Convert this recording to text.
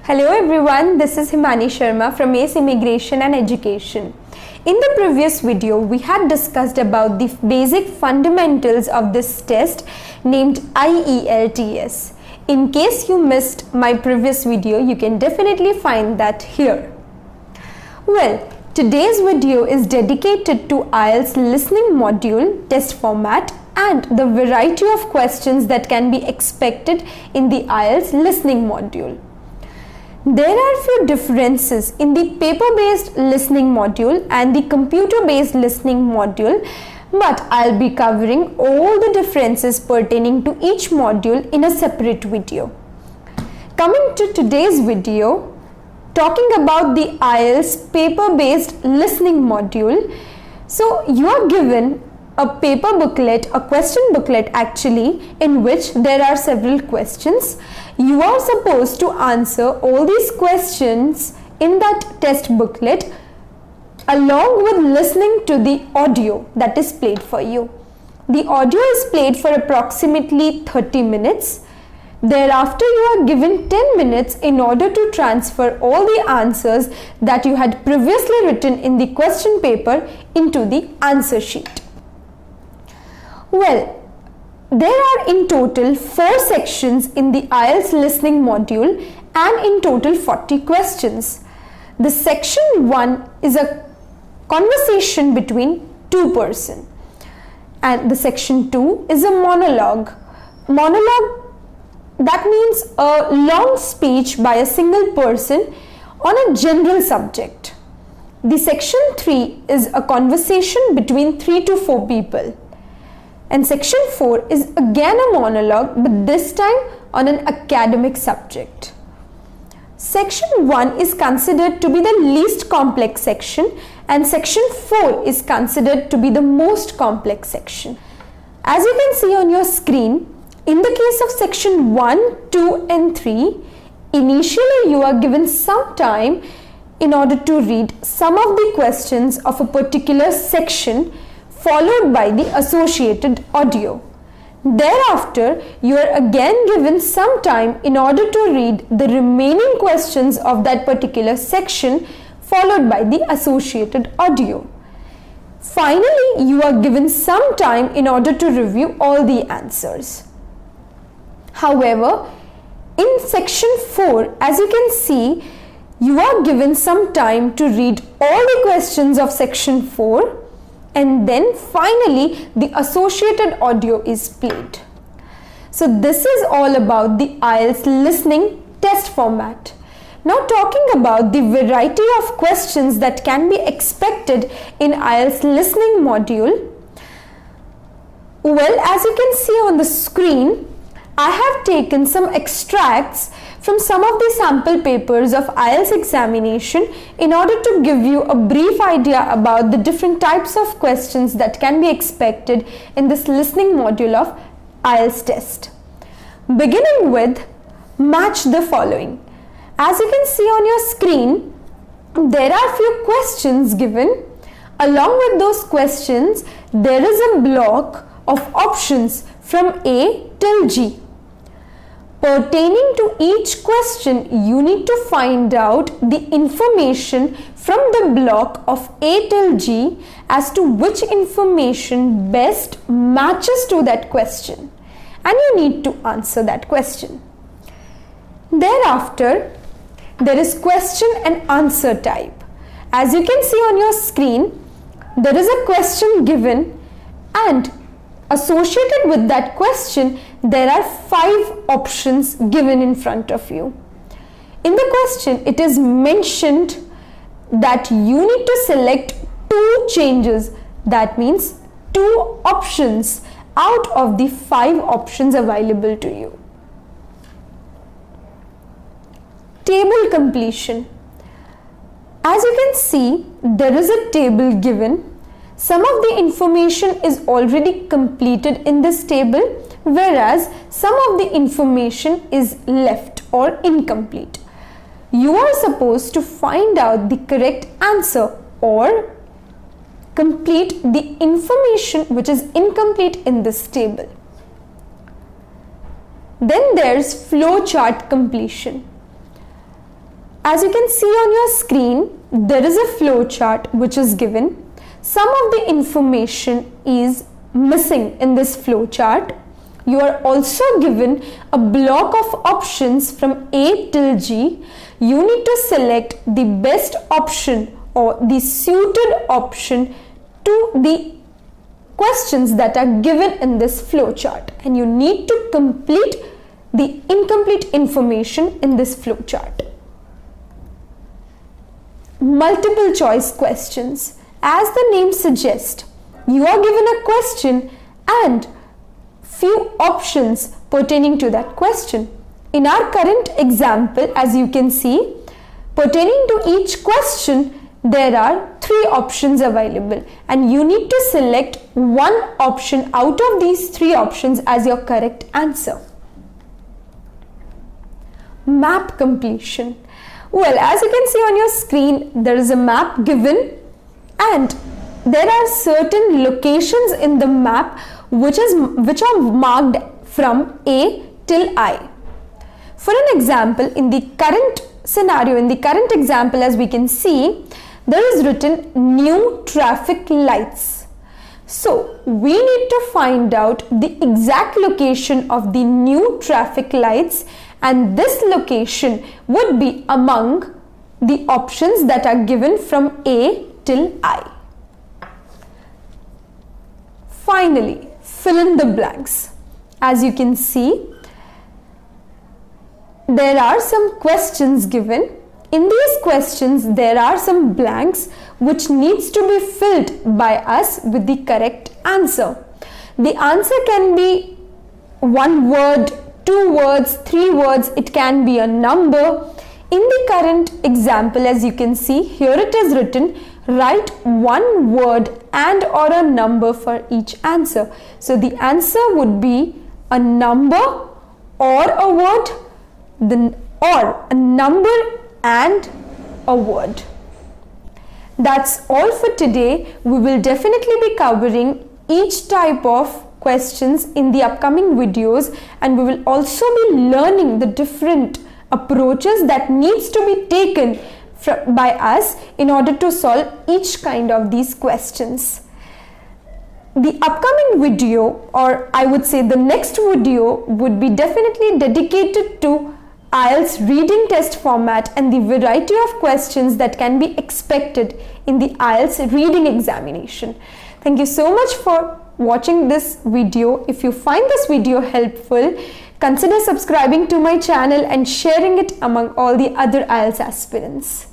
Hello everyone, this is Himani Sharma from ACE Immigration and Education. In the previous video, we had discussed about the basic fundamentals of this test named IELTS. In case you missed my previous video, you can definitely find that here. Well, today's video is dedicated to IELTS listening module, test format, and the variety of questions that can be expected in the IELTS listening module. There are few differences in the paper-based listening module and the computer-based listening module, but I'll be covering all the differences pertaining to each module in a separate video. Coming to today's video, talking about the IELTS paper-based listening module. So you are given a paper booklet, a question booklet actually, in which there are several questions. You are supposed to answer all these questions in that test booklet along with listening to the audio that is played for you. The audio is played for approximately 30 minutes. Thereafter, you are given 10 minutes in order to transfer all the answers that you had previously written in the question paper into the answer sheet. Well, there are in total 4 sections in the IELTS listening module and in total 40 questions. The section 1 is a conversation between two persons and the section 2 is a monologue. Monologue, that means a long speech by a single person on a general subject. The section 3 is a conversation between 3 to 4 people. And section 4 is again a monologue, but this time on an academic subject. Section 1 is considered to be the least complex section and section 4 is considered to be the most complex section. As you can see on your screen, in the case of section 1, 2 and 3, initially you are given some time in order to read some of the questions of a particular section followed by the associated audio. Thereafter, you are again given some time in order to read the remaining questions of that particular section followed by the associated audio. Finally, you are given some time in order to review all the answers. However, in section 4, as you can see, you are given some time to read all the questions of section 4 and then finally the associated audio is played. So this is all about the IELTS listening test format. Now talking about the variety of questions that can be expected in IELTS listening module. Well, as you can see on the screen, I have taken some extracts from some of the sample papers of IELTS examination in order to give you a brief idea about the different types of questions that can be expected in this listening module of IELTS test. Beginning with match the following. As you can see on your screen, there are few questions given. Along with those questions, there is a block of options from A till G. Pertaining to each question, you need to find out the information from the block of A till G as to which information best matches to that question, and you need to answer that question. Thereafter, there is question and answer type. As you can see on your screen, there is a question given and associated with that question, there are 5 options given in front of you. In the question, it is mentioned that you need to select 2 changes. That means 2 options out of the 5 options available to you. Table completion. As you can see, there is a table given. Some of the information is already completed in this table, whereas some of the information is left or incomplete. You are supposed to find out the correct answer or complete the information which is incomplete in this table. Then there's flowchart completion. As you can see on your screen, there is a flow chart which is given. Some of the information is missing in this flow chart. You are also given a block of options from A till G. You need to select the best option or the suited option to the questions that are given in this flow chart, and you need to complete the incomplete information in this flow chart. Multiple choice questions. As the name suggests, you are given a question and few options pertaining to that question. In our current example, as you can see, pertaining to each question, there are 3 options available, and you need to select one option out of these 3 options as your correct answer. Map completion. Well, as you can see on your screen, there is a map given, and there are certain locations in the map which are marked from A till I. For an example, in the current scenario, in the current example, as we can see, there is written new traffic lights. So we need to find out the exact location of the new traffic lights, and this location would be among the options that are given from A till I. Finally, fill in the blanks. As you can see, there are some questions given. In these questions, there are some blanks which needs to be filled by us with the correct answer. The answer can be 1 word, 2 words, 3 words, it can be a number. In the current example, as you can see, here it is written, write 1 word and or a number for each answer. So the answer would be a number or a word, or a number and a word. That's all for today. We will definitely be covering each type of questions in the upcoming videos, and we will also be learning the different approaches that needs to be taken by us in order to solve each kind of these questions. The upcoming video, or I would say the next video, would be definitely dedicated to IELTS reading test format and the variety of questions that can be expected in the IELTS reading examination. Thank you so much for watching this video. If you find this video helpful, consider subscribing to my channel and sharing it among all the other IELTS aspirants.